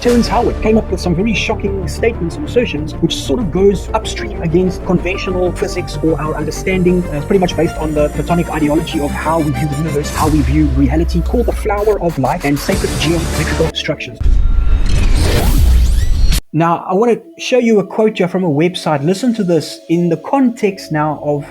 Terrence Howard came up with some very shocking statements and assertions which sort of goes upstream against conventional physics or our understanding. It's pretty much based on the Platonic ideology of how we view the universe, how we view reality, called the flower of life and sacred geometrical structures. Now, I want to show you a quote here from a website. Listen to this in the context now of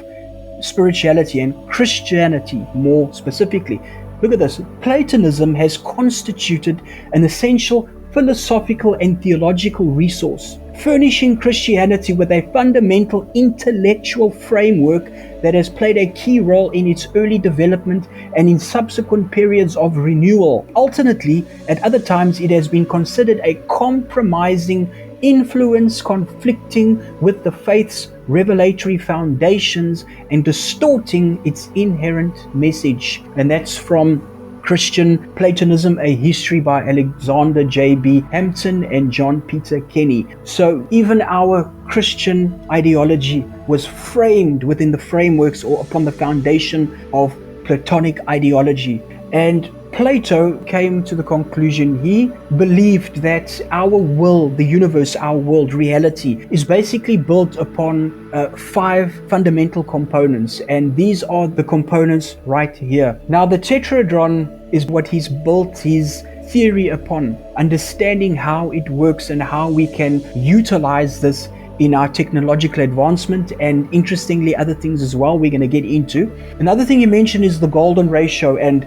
spirituality and Christianity more specifically. Look at this. Platonism has constituted an essential philosophical and theological resource, furnishing Christianity with a fundamental intellectual framework that has played a key role in its early development and in subsequent periods of renewal. Alternately, at other times, it has been considered a compromising influence, conflicting with the faith's revelatory foundations and distorting its inherent message. And that's from Christian Platonism, A History by Alexander J.B. Hampton and John Peter Kenny. So even our Christian ideology was framed within the frameworks or upon the foundation of Platonic ideology. And Plato came to the conclusion, he believed that our world, the universe, our world, reality, is basically built upon 5 fundamental components. And these are the components right here. Now, the tetrahedron is what he's built his theory upon, understanding how it works and how we can utilize this in our technological advancement, and interestingly, other things as well we're going to get into. Another thing he mentioned is the golden ratio, and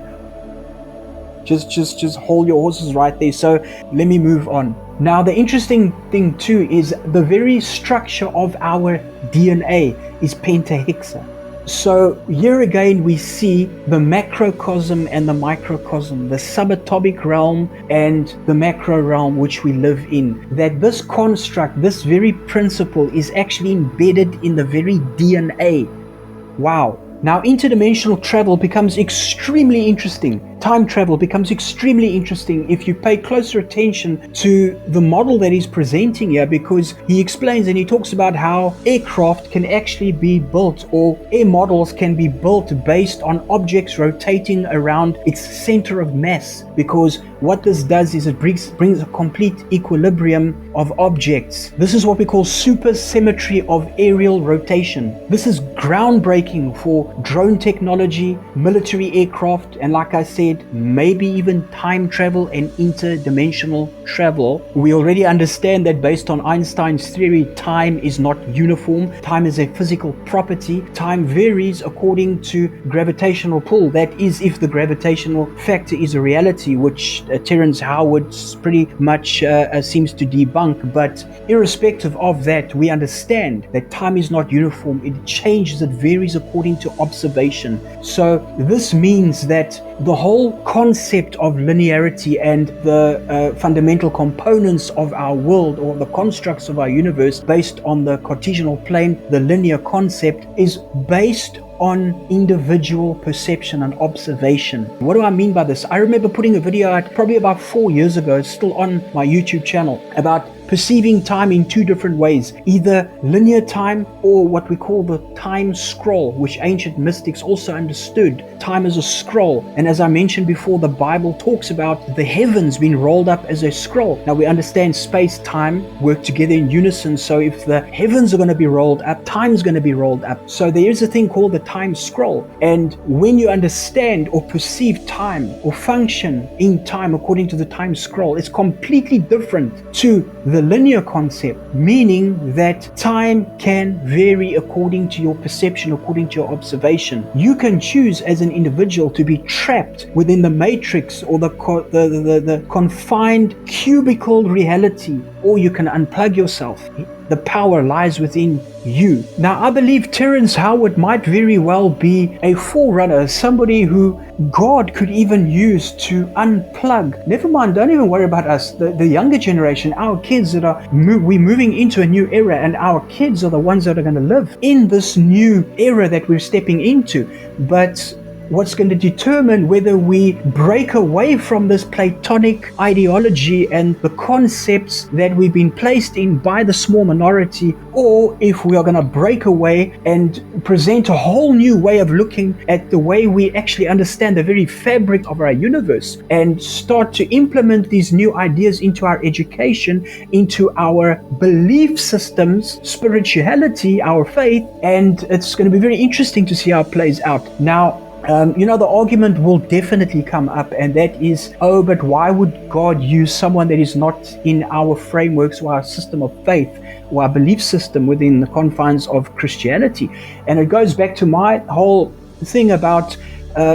just hold your horses right there. So let me move on. Now, the interesting thing too is the very structure of our DNA is pentahexa. So here again we see the macrocosm and the microcosm, the subatomic realm and the macro realm which we live in. That this construct, this very principle is actually embedded in the very DNA. Wow. Now, interdimensional travel becomes extremely interesting. Time travel becomes extremely interesting if you pay closer attention to the model that he's presenting here, because he explains and he talks about how aircraft can actually be built, or air models can be built based on objects rotating around its center of mass, because what this does is it brings a complete equilibrium of objects. This is what we call supersymmetry of aerial rotation. This is groundbreaking for drone technology, military aircraft, and like I said, maybe even time travel and interdimensional travel. We already understand that based on Einstein's theory, time is not uniform. Time is a physical property. Time varies according to gravitational pull. That is, if the gravitational factor is a reality, which Terrence Howard pretty much seems to debunk. But irrespective of that, we understand that time is not uniform. It changes, it varies according to observation. So this means that the whole concept of linearity and the fundamental components of our world, or the constructs of our universe based on the Cartesian plane, the linear concept, is based on individual perception and observation. What do I mean by this? I remember putting a video out probably about 4 years ago, it's still on my YouTube channel, about perceiving time in 2 different ways, either linear time or what we call the time scroll, which ancient mystics also understood time as a scroll. And as I mentioned before, the Bible talks about the heavens being rolled up as a scroll. Now we understand space, time work together in unison. So if the heavens are going to be rolled up, time is going to be rolled up. So there is a thing called the time scroll. And when you understand or perceive time or function in time according to the time scroll, it's completely different to the linear concept, meaning that time can vary according to your perception, according to your observation. You can choose as an individual to be trapped within the matrix or the confined cubicle reality, or you can unplug yourself. The power lies within you. Now, I believe Terrence Howard might very well be a forerunner, somebody who God could even use to unplug. Never mind, don't even worry about us, the younger generation, our kids that are, we're moving into a new era, and our kids are the ones that are going to live in this new era that we're stepping into. But what's going to determine whether we break away from this Platonic ideology and the concepts that we've been placed in by the small minority, or if we are going to break away and present a whole new way of looking at the way we actually understand the very fabric of our universe, and start to implement these new ideas into our education, into our belief systems, spirituality, our faith. And it's going to be very interesting to see how it plays out. Now, the argument will definitely come up, and that is, oh, but why would God use someone that is not in our frameworks or our system of faith or our belief system within the confines of Christianity? And it goes back to my whole thing about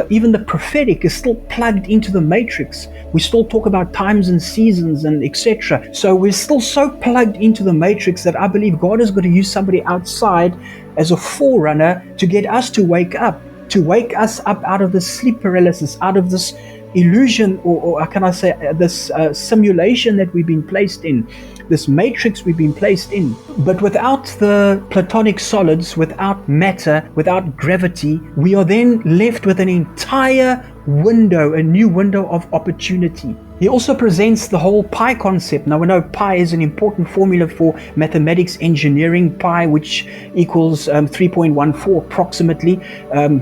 even the prophetic is still plugged into the matrix. We still talk about times and seasons and etc. So we're still so plugged into the matrix that I believe God is going to use somebody outside as a forerunner to get us to wake up out of this sleep paralysis, out of this illusion, or can I say this simulation that we've been placed in, this matrix we've been placed in. But without the Platonic solids, without matter, without gravity, we are then left with an entire window, a new window of opportunity. He also presents the whole pi concept. Now we know pi is an important formula for mathematics engineering, pi, which equals 3.14 approximately,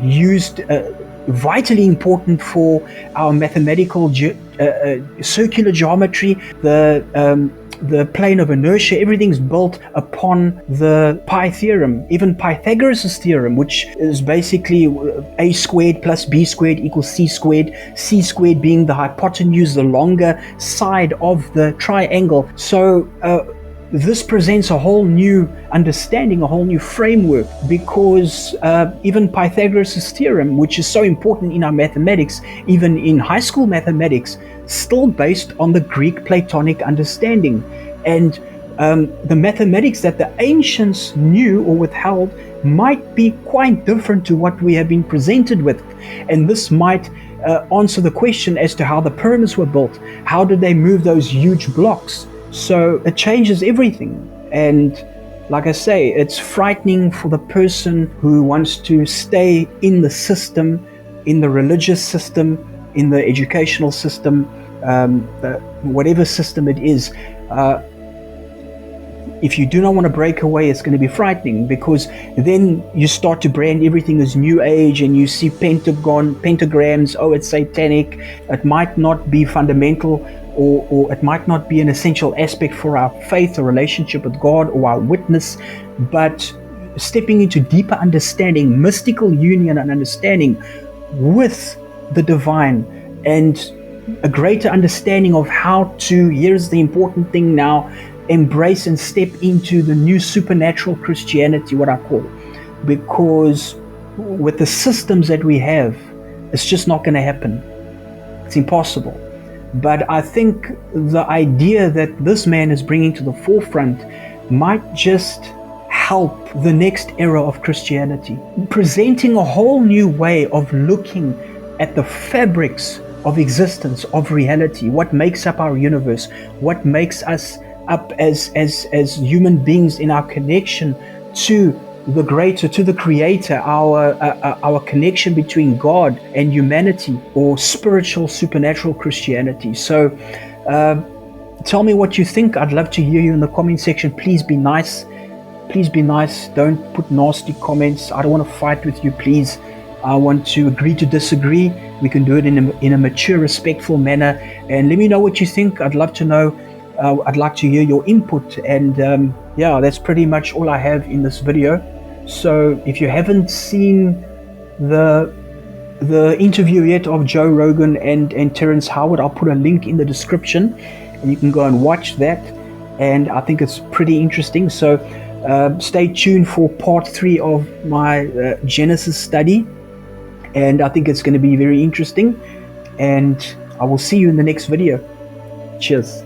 used vitally important for our mathematical circular geometry, the plane of inertia. Everything's built upon the pi theorem, even Pythagoras' theorem, which is basically a squared plus b squared equals c squared being the hypotenuse, the longer side of the triangle. So this presents a whole new understanding, a whole new framework, because even Pythagoras' theorem, which is so important in our mathematics, even in high school mathematics, still based on the Greek Platonic understanding. And the mathematics that the ancients knew or withheld might be quite different to what we have been presented with. And this might answer the question as to how the pyramids were built. How did they move those huge blocks? So it changes everything. And like I say, it's frightening for the person who wants to stay in the system, in the religious system, in the educational system, whatever system it is. If you do not want to break away, it's going to be frightening, because then you start to brand everything as New Age, and you see pentagrams, oh, it's satanic. It might not be fundamental, or it might not be an essential aspect for our faith or relationship with God or our witness, but stepping into deeper understanding, mystical union and understanding with the divine, and a greater understanding of how to, here's the important thing now, embrace and step into the new supernatural Christianity, what I call, because with the systems that we have, it's just not going to happen. It's impossible. But I think the idea that this man is bringing to the forefront might just help the next era of Christianity, presenting a whole new way of looking at the fabrics of existence, of reality, what makes up our universe, what makes us up as human beings in our connection to the greater, to the creator, our connection between God and humanity, or spiritual supernatural Christianity. So tell me what you think. I'd love to hear you in the comment section. Please be nice. Please be nice. Don't put nasty comments. I don't want to fight with you, please. I want to agree to disagree. We can do it in a mature, respectful manner. And let me know what you think. I'd love to know. I'd like to hear your input. And yeah, that's pretty much all I have in this video. So if you haven't seen the interview yet of Joe Rogan and Terrence Howard, I'll put a link in the description, and you can go and watch that. And I think it's pretty interesting. So stay tuned for part 3 of my Genesis study, and I think it's going to be very interesting. And I will see you in the next video. Cheers.